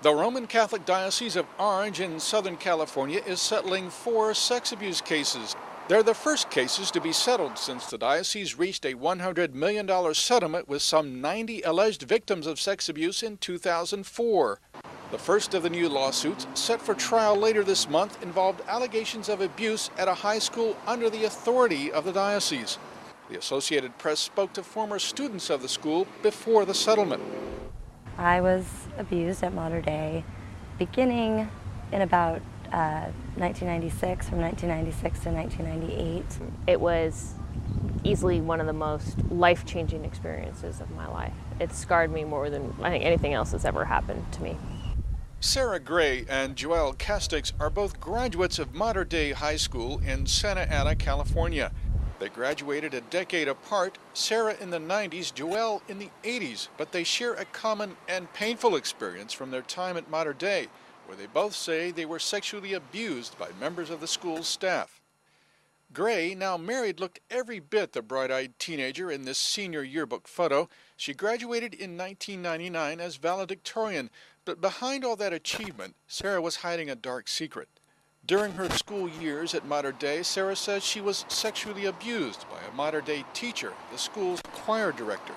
The Roman Catholic Diocese of Orange in Southern California is settling 4 sex abuse cases. They're the first cases to be settled since the diocese reached a $100 million settlement with some 90 alleged victims of sex abuse in 2004. The first of the new lawsuits, set for trial later this month, involved allegations of abuse at a high school under the authority of the diocese. The Associated Press spoke to former students of the school before the settlement. I was abused at Mater Dei beginning in about 1996, from 1996 to 1998. It was easily one of the most life-changing experiences of my life. It scarred me more than I think anything else that's ever happened to me. Sarah Gray and Joelle Castix are both graduates of Mater Dei High School in Santa Ana, California. They graduated a decade apart, Sarah in the 90s, Joelle in the 80s, but they share a common and painful experience from their time at Mater Dei, where they both say they were sexually abused by members of the school's staff. Gray, now married, looked every bit the bright-eyed teenager in this senior yearbook photo. She graduated in 1999 as valedictorian, but behind all that achievement, Sarah was hiding a dark secret. During her school years at Mater Dei, Sarah says she was sexually abused by a Mater Dei teacher, the school's choir director.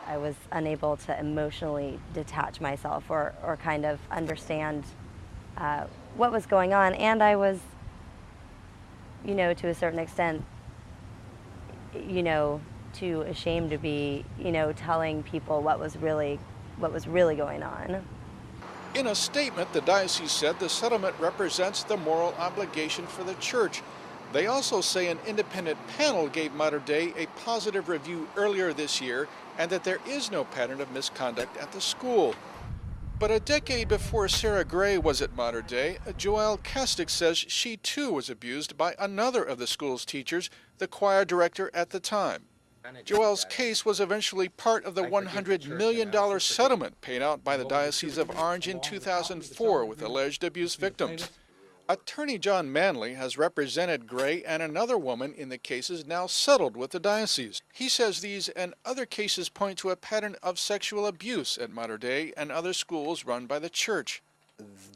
I was unable to emotionally detach myself or kind of understand what was going on, and I was, to a certain extent, too ashamed to be, telling people what was really going on. In a statement, the diocese said the settlement represents the moral obligation for the church. They also say an independent panel gave Mater Dei a positive review earlier this year and that there is no pattern of misconduct at the school. But a decade before Sarah Gray was at Mater Dei, Joelle Castix says she too was abused by another of the school's teachers, the choir director at the time. Joelle's case was eventually part of the $100 million settlement paid out by the Diocese of Orange in 2004 with alleged abuse victims. Attorney John Manley has represented Gray and another woman in the cases now settled with the diocese. He says these and other cases point to a pattern of sexual abuse at Mater Dei and other schools run by the church.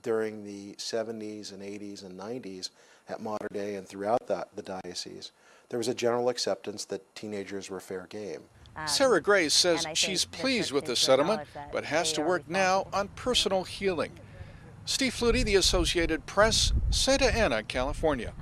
During the 70s and 80s and 90s at Mater Dei and throughout the diocese, there was a general acceptance that teenagers were fair game. Sarah Gray says she's pleased with the settlement, but has to work now on personal healing. Steve Flutie, The Associated Press, Santa Ana, California.